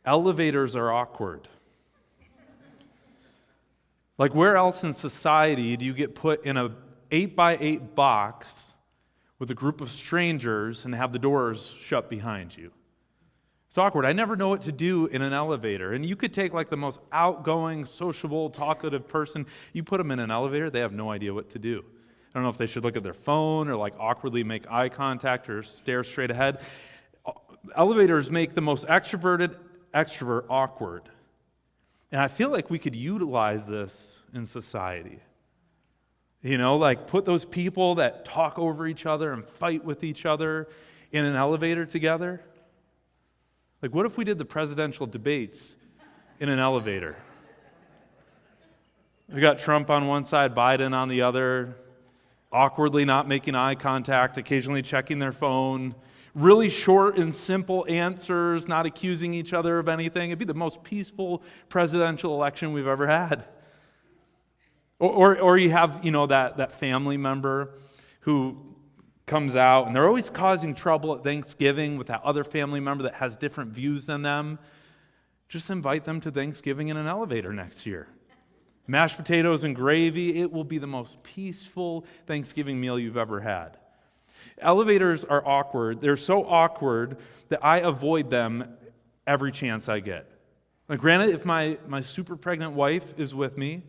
Elevators are awkward. Like, where else in society do you get put in a 8x8 box with a group of strangers and have the doors shut behind you? It's awkward. I never know what to do in an elevator. And you could take like the most outgoing, sociable, talkative person, you put them in an elevator, they have no idea what to do. I don't know if they should look at their phone or like awkwardly make eye contact or stare straight ahead. Elevators make the most extroverted extrovert awkward. And I feel like we could utilize this in society. You know, like put those people that talk over each other and fight with each other in an elevator together. Like, what if we did the presidential debates in an elevator? We got Trump on one side, Biden on the other, awkwardly not making eye contact, occasionally checking their phone, really short and simple answers, not accusing each other of anything. It'd be the most peaceful presidential election we've ever had. Or you have, that family member who comes out, and they're always causing trouble at Thanksgiving with that other family member that has different views than them. Just invite them to Thanksgiving in an elevator next year. Mashed potatoes and gravy, it will be the most peaceful Thanksgiving meal you've ever had. Elevators are awkward. They're so awkward that I avoid them every chance I get. Like, granted, if my super pregnant wife is with me,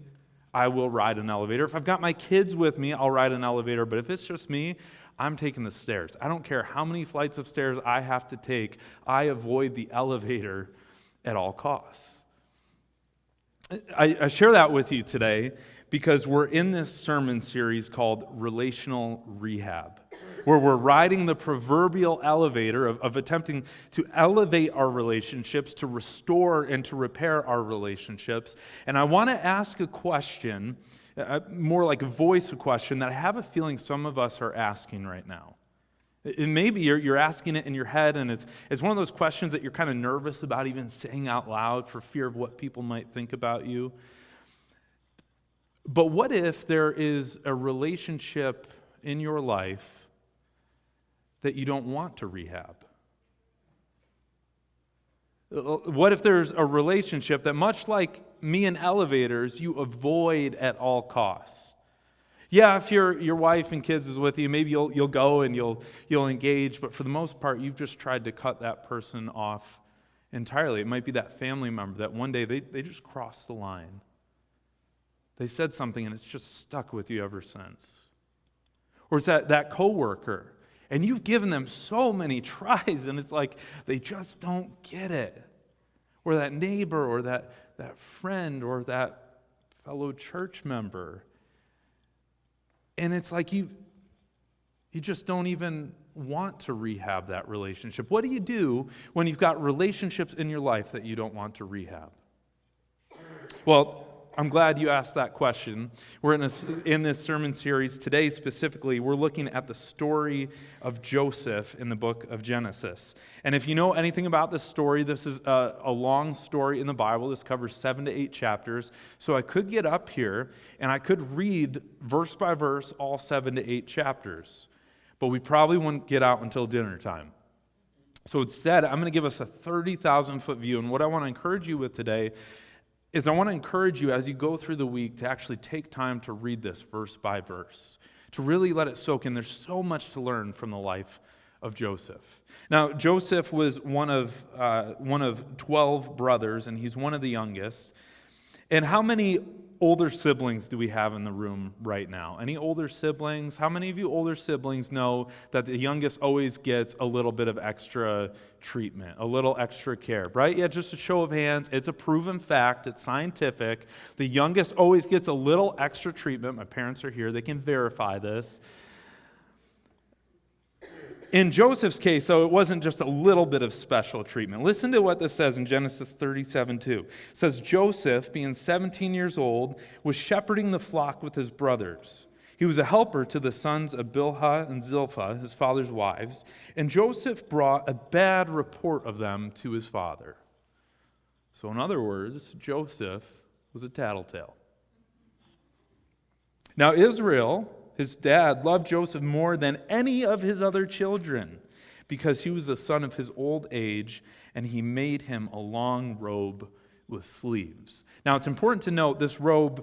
I will ride an elevator. If I've got my kids with me, I'll ride an elevator. But if it's just me, I'm taking the stairs. I don't care how many flights of stairs I have to take. I avoid the elevator at all costs. I share that with you today because we're in this sermon series called Relational Rehab, where we're riding the proverbial elevator of attempting to elevate our relationships, to restore and to repair our relationships. And I want to ask a question, more like voice a question that I have a feeling some of us are asking right now. And maybe you're asking it in your head, and it's one of those questions that you're kind of nervous about even saying out loud for fear of what people might think about you. But what if there is a relationship in your life that you don't want to rehab? What if there's a relationship that, much like me and elevators, you avoid at all costs? Yeah, if your wife and kids is with you, maybe you'll go and you'll engage, but for the most part, you've just tried to cut that person off entirely. It might be that family member that one day they just crossed the line. They said something and it's just stuck with you ever since. Or it's that coworker, and you've given them so many tries, and it's like they just don't get it. Or that neighbor, or that friend, or that fellow church member. And it's like you just don't even want to rehab that relationship. What do you do when you've got relationships in your life that you don't want to rehab? Well, I'm glad you asked that question. We're in this sermon series today specifically. We're looking at the story of Joseph in the book of Genesis. And if you know anything about this story, this is a long story in the Bible. This covers 7 to 8 chapters. So I could get up here and I could read verse by verse all 7 to 8 chapters. But we probably wouldn't get out until dinner time. So instead, I'm going to give us a 30,000-foot view. And what I want to encourage you with today is I want to encourage you as you go through the week to actually take time to read this verse by verse, to really let it soak in. There's so much to learn from the life of Joseph. Now, Joseph was one of 12 brothers, and he's one of the youngest. And how many older siblings do we have in the room right now? Any older siblings? How many of you older siblings know that the youngest always gets a little bit of extra treatment, a little extra care, right? Yeah, just a show of hands. It's a proven fact. It's scientific. The youngest always gets a little extra treatment. My parents are here. They can verify this. In Joseph's case, though, it wasn't just a little bit of special treatment. Listen to what this says in Genesis 37:2. It says, Joseph, being 17 years old, was shepherding the flock with his brothers. He was a helper to the sons of Bilhah and Zilpah, his father's wives, and Joseph brought a bad report of them to his father. So in other words, Joseph was a tattletale. Now Israel, his dad, loved Joseph more than any of his other children because he was the son of his old age, and he made him a long robe with sleeves. Now, it's important to note this robe,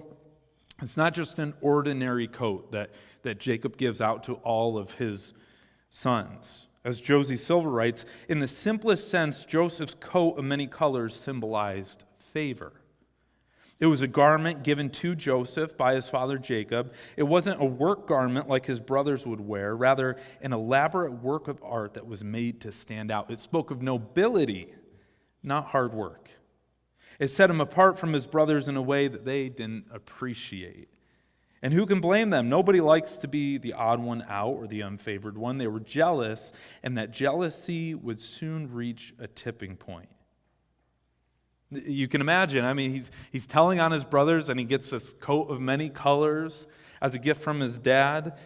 it's not just an ordinary coat that Jacob gives out to all of his sons. As Josie Silver writes, in the simplest sense, Joseph's coat of many colors symbolized favor. It was a garment given to Joseph by his father Jacob. It wasn't a work garment like his brothers would wear, rather an elaborate work of art that was made to stand out. It spoke of nobility, not hard work. It set him apart from his brothers in a way that they didn't appreciate. And who can blame them? Nobody likes to be the odd one out or the unfavored one. They were jealous, and that jealousy would soon reach a tipping point. You can imagine, I mean, he's telling on his brothers, and he gets this coat of many colors as a gift from his dad.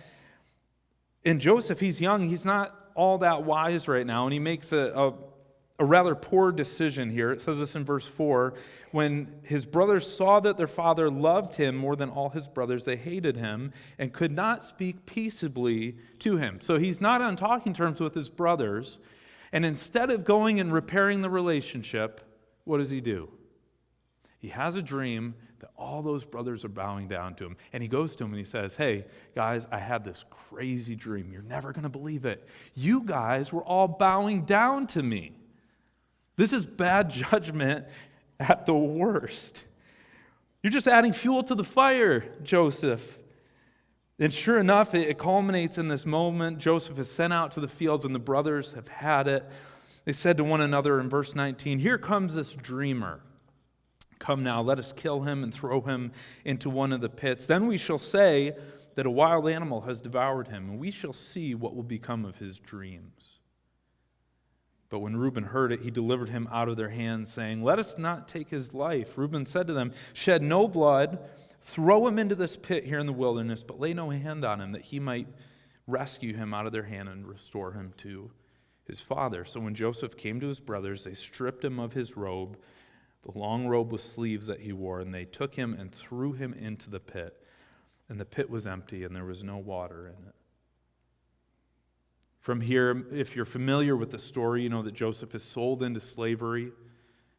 And Joseph, he's young, he's not all that wise right now, and he makes a rather poor decision here. It says this in verse 4, when his brothers saw that their father loved him more than all his brothers, they hated him and could not speak peaceably to him. So he's not on talking terms with his brothers, and instead of going and repairing the relationship, what does he do? He has a dream that all those brothers are bowing down to him. And he goes to him and he says, hey, guys, I had this crazy dream. You're never going to believe it. You guys were all bowing down to me. This is bad judgment at the worst. You're just adding fuel to the fire, Joseph. And sure enough, it culminates in this moment. Joseph is sent out to the fields and the brothers have had it. They said to one another in verse 19, here comes this dreamer. Come now, let us kill him and throw him into one of the pits. Then we shall say that a wild animal has devoured him, and we shall see what will become of his dreams. But when Reuben heard it, he delivered him out of their hands, saying, let us not take his life. Reuben said to them, shed no blood, throw him into this pit here in the wilderness, but lay no hand on him, that he might rescue him out of their hand and restore him to his father. So when Joseph came to his brothers, they stripped him of his robe, the long robe with sleeves that he wore, and they took him and threw him into the pit. And the pit was empty, and there was no water in it. From here, if you're familiar with the story, you know that Joseph is sold into slavery.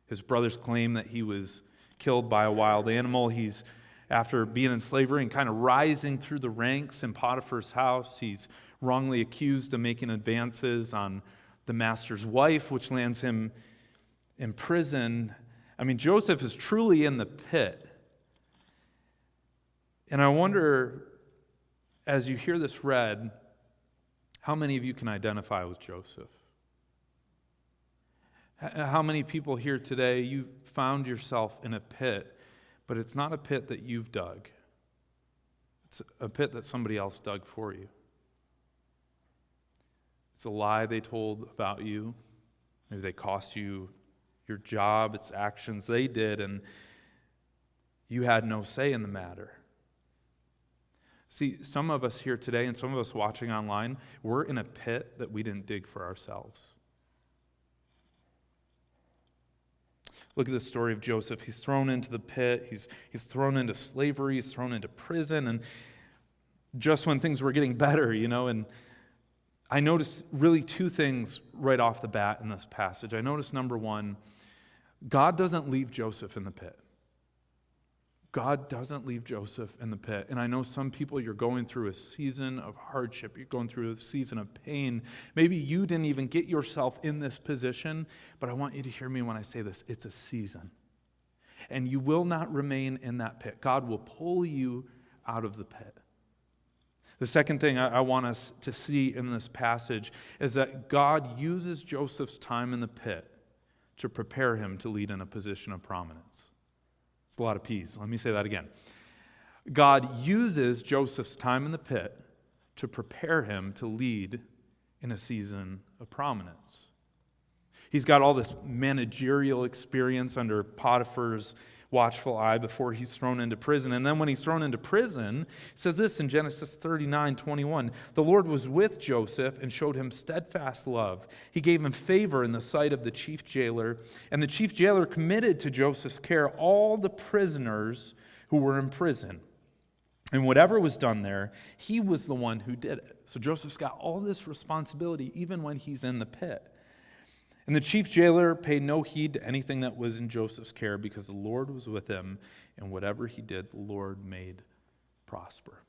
His brothers claim that he was killed by a wild animal. He's, after being in slavery and kind of rising through the ranks in Potiphar's house, he's wrongly accused of making advances on the master's wife, which lands him in prison. I mean, Joseph is truly in the pit. And I wonder, as you hear this read, how many of you can identify with Joseph? How many people here today, you found yourself in a pit, but it's not a pit that you've dug. It's a pit that somebody else dug for you. It's a lie they told about you. Maybe they cost you your job, it's actions they did, and you had no say in the matter. See, some of us here today and some of us watching online, we're in a pit that we didn't dig for ourselves. Look at the story of Joseph. He's thrown into the pit. He's thrown into slavery. He's thrown into prison. And just when things were getting better, and I noticed really two things right off the bat in this passage. I noticed, number one, God doesn't leave Joseph in the pit. God doesn't leave Joseph in the pit. And I know some people, you're going through a season of hardship. You're going through a season of pain. Maybe you didn't even get yourself in this position, but I want you to hear me when I say this. It's a season. And you will not remain in that pit. God will pull you out of the pit. The second thing I want us to see in this passage is that God uses Joseph's time in the pit to prepare him to lead in a position of prominence. It's a lot of P's. Let me say that again. God uses Joseph's time in the pit to prepare him to lead in a season of prominence. He's got all this managerial experience under Potiphar's watchful eye before he's thrown into prison. And then when he's thrown into prison, it says this in Genesis 39:21, the Lord was with Joseph and showed him steadfast love. He gave him favor in the sight of the chief jailer, and the chief jailer committed to Joseph's care all the prisoners who were in prison. And whatever was done there, he was the one who did it. So Joseph's got all this responsibility even when he's in the pit. And the chief jailer paid no heed to anything that was in Joseph's care because the Lord was with him, and whatever he did, the Lord made prosper.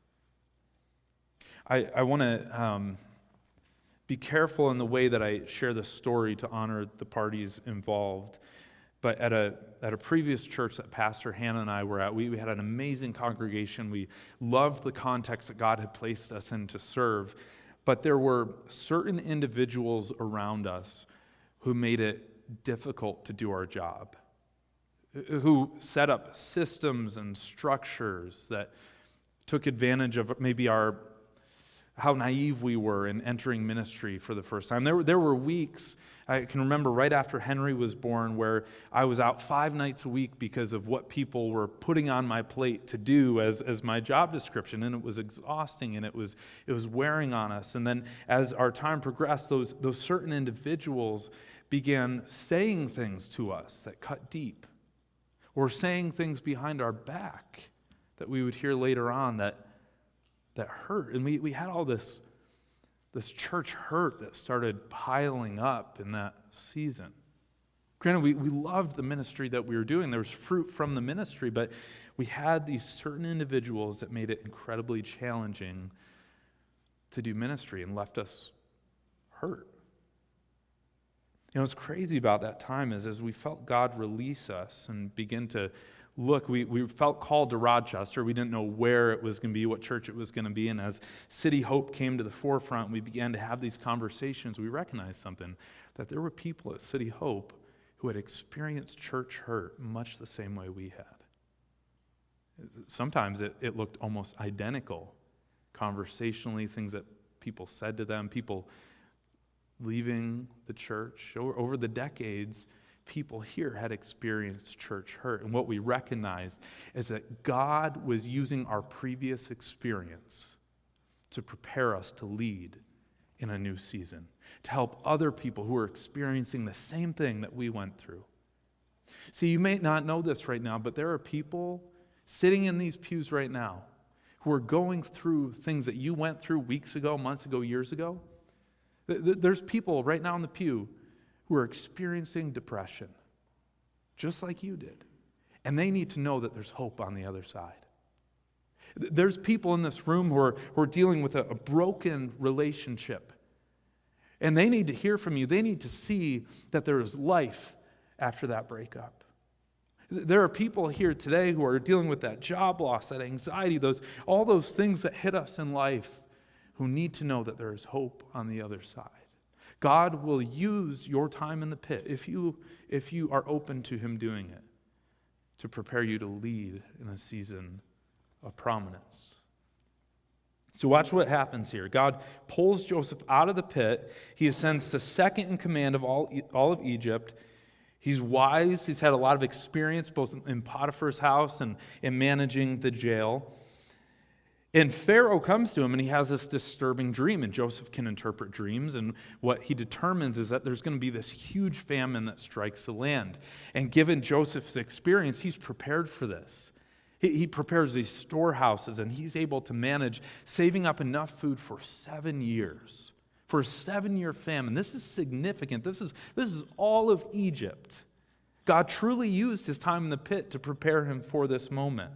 I want to be careful in the way that I share this story to honor the parties involved. But at a previous church that Pastor Hannah and I were at, we had an amazing congregation. We loved the context that God had placed us in to serve. But there were certain individuals around us who made it difficult to do our job, who set up systems and structures that took advantage of maybe how naive we were in entering ministry for the first time. There were weeks, I can remember right after Henry was born, where I was out 5 nights a week because of what people were putting on my plate to do as my job description, and it was exhausting and it was wearing on us. And then as our time progressed, those certain individuals began saying things to us that cut deep, or saying things behind our back that we would hear later on that hurt. And we had all this church hurt that started piling up in that season. Granted, we loved the ministry that we were doing. There was fruit from the ministry, but we had these certain individuals that made it incredibly challenging to do ministry and left us hurt. You know, what's crazy about that time is as we felt God release us and begin to look, we felt called to Rochester. We didn't know where it was going to be, what church it was going to be. And as City Hope came to the forefront, we began to have these conversations. We recognized something, that there were people at City Hope who had experienced church hurt much the same way we had. Sometimes it looked almost identical conversationally, things that people said to them, people leaving the church. Over the decades, people here had experienced church hurt. And what we recognized is that God was using our previous experience to prepare us to lead in a new season, to help other people who are experiencing the same thing that we went through. See, you may not know this right now, but there are people sitting in these pews right now who are going through things that you went through weeks ago, months ago, years ago. There's people right now in the pew who are experiencing depression, just like you did. And they need to know that there's hope on the other side. There's people in this room who are dealing with a broken relationship. And they need to hear from you. They need to see that there is life after that breakup. There are people here today who are dealing with that job loss, that anxiety, all those things that hit us in life, who need to know that there is hope on the other side. God will use your time in the pit, if you are open to Him doing it, to prepare you to lead in a season of prominence. So watch what happens here. God pulls Joseph out of the pit. He ascends to second in command of all of Egypt. He's wise. He's had a lot of experience both in Potiphar's house and in managing the jail. And Pharaoh comes to him and he has this disturbing dream, and Joseph can interpret dreams, and what he determines is that there's going to be this huge famine that strikes the land. And given Joseph's experience, he's prepared for this. He prepares these storehouses, and he's able to manage saving up enough food for 7 years, for a 7-year famine. This is significant. This is all of Egypt. God truly used his time in the pit to prepare him for this moment.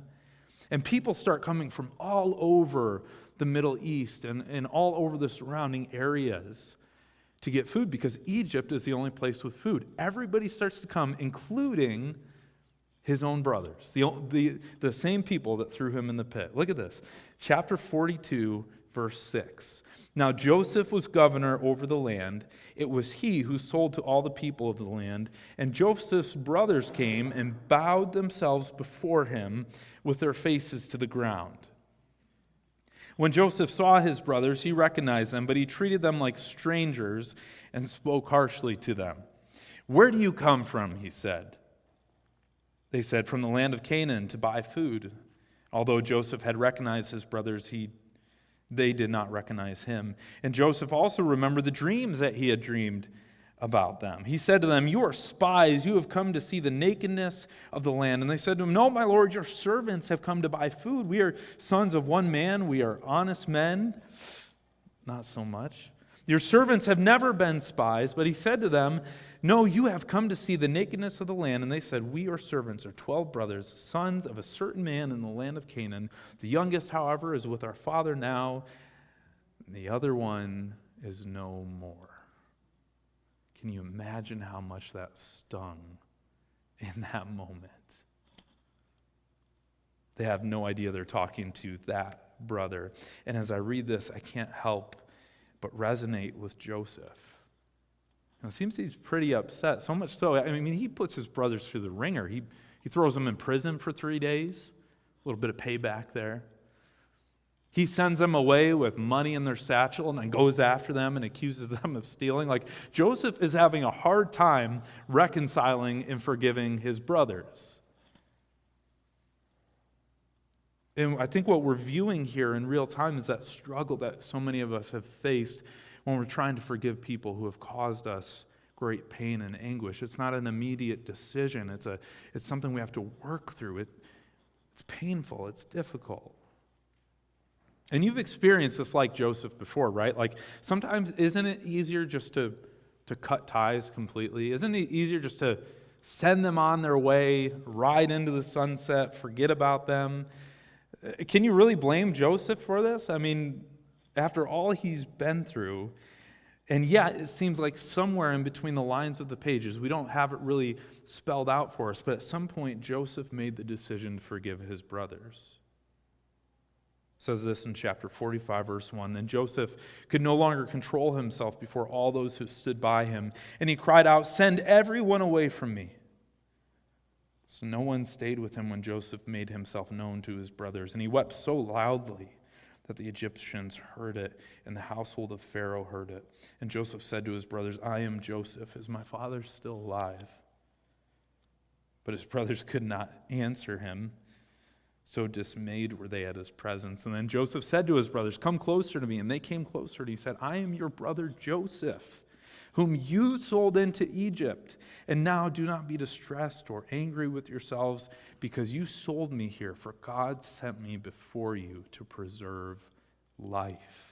And people start coming from all over the Middle East and all over the surrounding areas to get food, because Egypt is the only place with food. Everybody starts to come, including his own brothers, the same people that threw him in the pit. Look at this. Chapter 42, verse 6. Now Joseph was governor over the land. It was he who sold to all the people of the land. And Joseph's brothers came and bowed themselves before him with their faces to the ground. When Joseph saw his brothers, he recognized them, but he treated them like strangers and spoke harshly to them. "Where do you come from?" he said. They said, "From the land of Canaan to buy food." Although Joseph had recognized his brothers, they did not recognize him. And Joseph also remembered the dreams that he had dreamed about them. He said to them, "You are spies. You have come to see the nakedness of the land." And they said to him, "No, my Lord, your servants have come to buy food. We are sons of one man. We are honest men." Not so much. "Your servants have never been spies." But he said to them, "No, you have come to see the nakedness of the land." And they said, "We, your servants, are 12 brothers, sons of a certain man in the land of Canaan. The youngest, however, is with our father now, and the other one is no more." Can you imagine how much that stung in that moment? They have no idea they're talking to that brother. And as I read this, I can't help but resonate with Joseph. It seems he's pretty upset, so much so. I mean, he puts his brothers through the ringer. He throws them in prison for 3 days. A little bit of payback there. He sends them away with money in their satchel and then goes after them and accuses them of stealing. Like, Joseph is having a hard time reconciling and forgiving his brothers. And I think what we're viewing here in real time is that struggle that so many of us have faced when we're trying to forgive people who have caused us great pain and anguish. It's not an immediate decision. It's something we have to work through. It's painful. It's difficult. And you've experienced this like Joseph before, right? Like, sometimes isn't it easier just to cut ties completely? Isn't it easier just to send them on their way, ride into the sunset, forget about them? Can you really blame Joseph for this? I mean, after all he's been through, and yet it seems like somewhere in between the lines of the pages, we don't have it really spelled out for us, but at some point Joseph made the decision to forgive his brothers. It says this in chapter 45, verse 1. "Then Joseph could no longer control himself before all those who stood by him, and he cried out, 'Send everyone away from me.' So no one stayed with him when Joseph made himself known to his brothers. And he wept so loudly that the Egyptians heard it, and the household of Pharaoh heard it. And Joseph said to his brothers, 'I am Joseph. Is my father still alive?' But his brothers could not answer him. So dismayed were they at his presence. And then Joseph said to his brothers, 'Come closer to me.' And they came closer, and he said, 'I am your brother Joseph, whom you sold into Egypt. And now do not be distressed or angry with yourselves, because you sold me here, for God sent me before you to preserve life.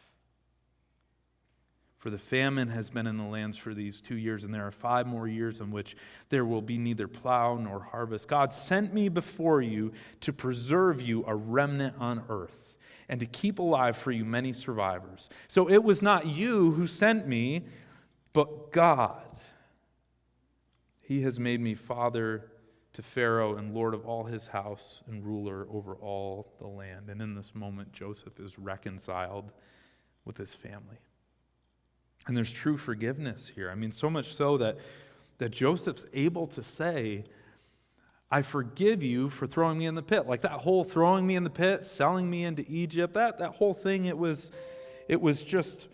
For the famine has been in the lands for these 2 years, and there are 5 more years in which there will be neither plow nor harvest. God sent me before you to preserve you a remnant on earth, and to keep alive for you many survivors. So it was not you who sent me, but God. He has made me father to Pharaoh and lord of all his house and ruler over all the land.'" And in this moment, Joseph is reconciled with his family. And there's true forgiveness here. I mean, so much so that Joseph's able to say, "I forgive you for throwing me in the pit." Like that whole throwing me in the pit, selling me into Egypt, that whole thing, it was just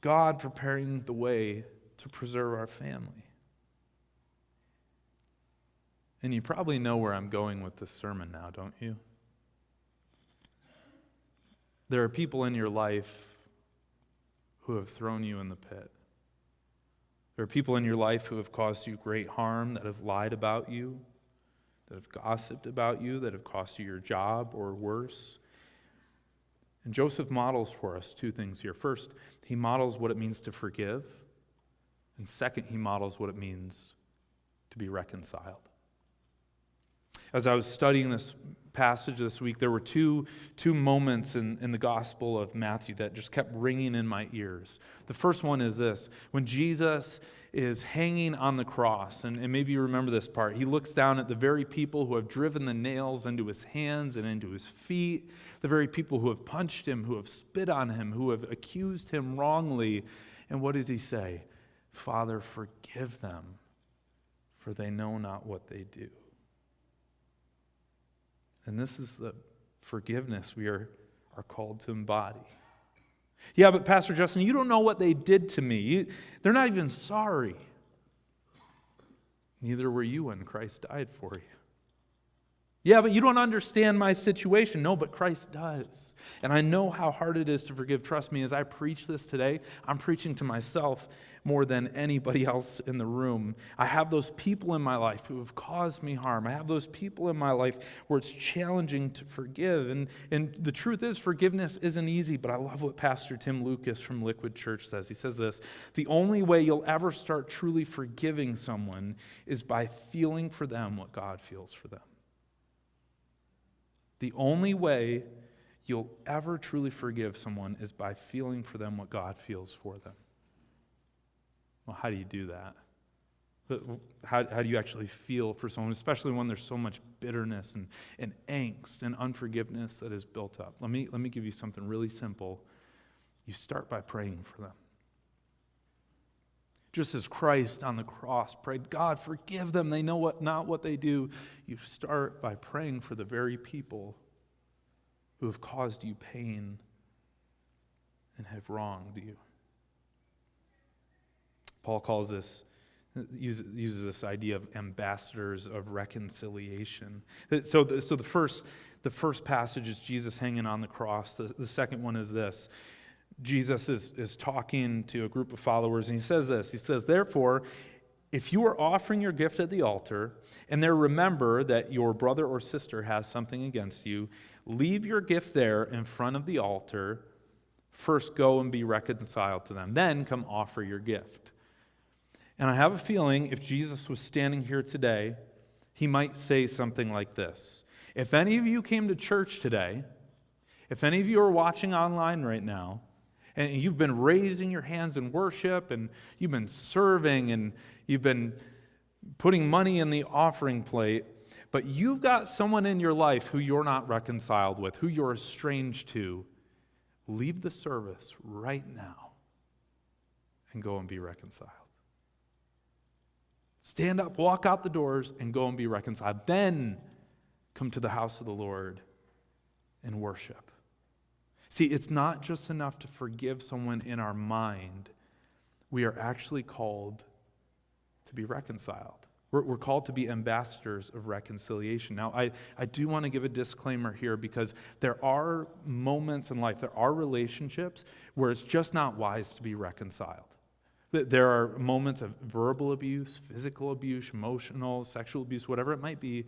God preparing the way to preserve our family. And you probably know where I'm going with this sermon now, don't you? There are people in your life who have thrown you in the pit. There are people in your life who have caused you great harm, that have lied about you, that have gossiped about you, that have cost you your job or worse. And Joseph models for us 2 things here. First, he models what it means to forgive. And second, he models what it means to be reconciled. As I was studying this passage this week, there were two moments in the Gospel of Matthew that just kept ringing in my ears. The first one is this: when Jesus is hanging on the cross, and maybe you remember this part, he looks down at the very people who have driven the nails into his hands and into his feet, the very people who have punched him, who have spit on him, who have accused him wrongly. And what does he say? "Father, forgive them, for they know not what they do." And this is the forgiveness we are called to embody. "Yeah, but Pastor Justin, you don't know what they did to me. They're not even sorry." Neither were you when Christ died for you. Yeah, but you don't understand my situation. No, but Christ does. And I know how hard it is to forgive. Trust me, as I preach this today, I'm preaching to myself more than anybody else in the room. I have those people in my life who have caused me harm. I have those people in my life where it's challenging to forgive. And the truth is, forgiveness isn't easy, but I love what Pastor Tim Lucas from Liquid Church says. He says this: the only way you'll ever start truly forgiving someone is by feeling for them what God feels for them. The only way you'll ever truly forgive someone is by feeling for them what God feels for them. Well, how do you do that? How do you actually feel for someone, especially when there's so much bitterness and angst and unforgiveness that is built up? Let me give you something really simple. You start by praying for them. Just as Christ on the cross prayed, God, forgive them, they know not what they do. You start by praying for the very people who have caused you pain and have wronged you. Paul uses this idea of ambassadors of reconciliation. So the first passage is Jesus hanging on the cross. The second one is this. Jesus is talking to a group of followers, and he says this. He says, therefore, if you are offering your gift at the altar, and there remember that your brother or sister has something against you, leave your gift there in front of the altar. First go and be reconciled to them. Then come offer your gift. And I have a feeling if Jesus was standing here today, he might say something like this. If any of you came to church today, if any of you are watching online right now, and you've been raising your hands in worship, and you've been serving, and you've been putting money in the offering plate, but you've got someone in your life who you're not reconciled with, who you're estranged to, leave the service right now and go and be reconciled. Stand up, walk out the doors, and go and be reconciled. Then come to the house of the Lord and worship. See, it's not just enough to forgive someone in our mind. We are actually called to be reconciled. We're called to be ambassadors of reconciliation. Now, I do want to give a disclaimer here, because there are moments in life, there are relationships where it's just not wise to be reconciled. There are moments of verbal abuse, physical abuse, emotional, sexual abuse, whatever it might be.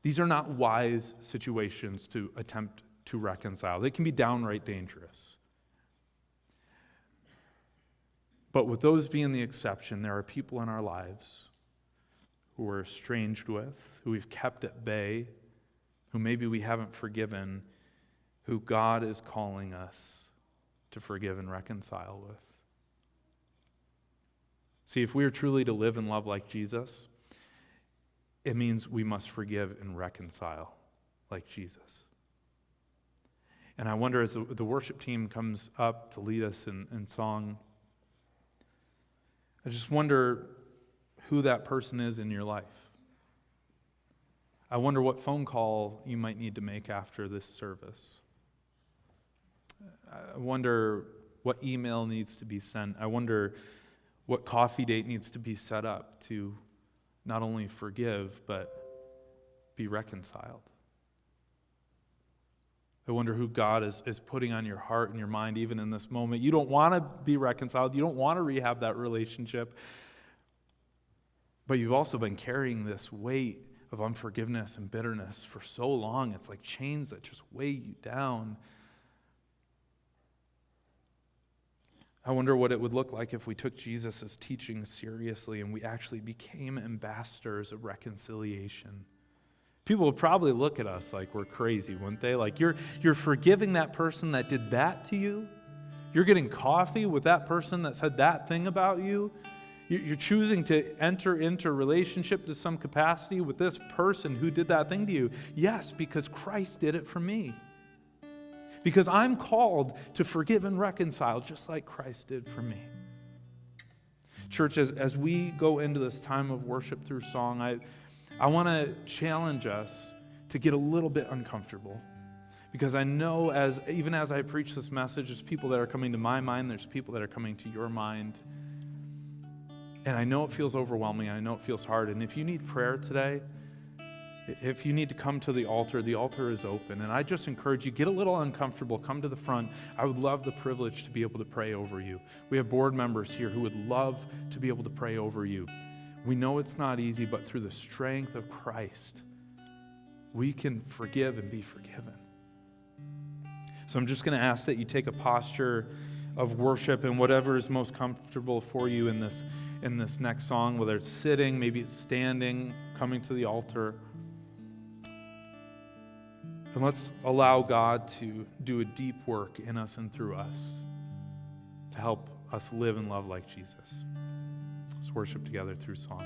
These are not wise situations to attempt to reconcile. They can be downright dangerous. But with those being the exception, there are people in our lives who we're estranged with, who we've kept at bay, who maybe we haven't forgiven, who God is calling us to forgive and reconcile with. See, if we are truly to live and love like Jesus, it means we must forgive and reconcile like Jesus. And I wonder, as the worship team comes up to lead us in song, I just wonder who that person is in your life. I wonder what phone call you might need to make after this service. I wonder what email needs to be sent. I wonder what coffee date needs to be set up to not only forgive, but be reconciled. I wonder who God is putting on your heart and your mind even in this moment. You don't want to be reconciled. You don't want to rehab that relationship. But you've also been carrying this weight of unforgiveness and bitterness for so long. It's like chains that just weigh you down. I wonder what it would look like if we took Jesus' teaching seriously and we actually became ambassadors of reconciliation. People would probably look at us like we're crazy, wouldn't they? Like, you're forgiving that person that did that to you? You're getting coffee with that person that said that thing about you? You're choosing to enter into a relationship to some capacity with this person who did that thing to you? Yes, because Christ did it for me. Because I'm called to forgive and reconcile just like Christ did for me. Church, as we go into this time of worship through song, I want to challenge us to get a little bit uncomfortable, because I know even as I preach this message, there's people that are coming to my mind, there's people that are coming to your mind, and I know it feels overwhelming, I know it feels hard, and if you need prayer today, If you need to come to the altar is open. And I just encourage you, get a little uncomfortable, come to the front. I would love the privilege to be able to pray over you. We have board members here who would love to be able to pray over you. We know it's not easy, but through the strength of Christ, we can forgive and be forgiven. So I'm just going to ask that you take a posture of worship and whatever is most comfortable for you in this next song, whether it's sitting, maybe it's standing, coming to the altar. And let's allow God to do a deep work in us and through us to help us live and love like Jesus. Let's worship together through song.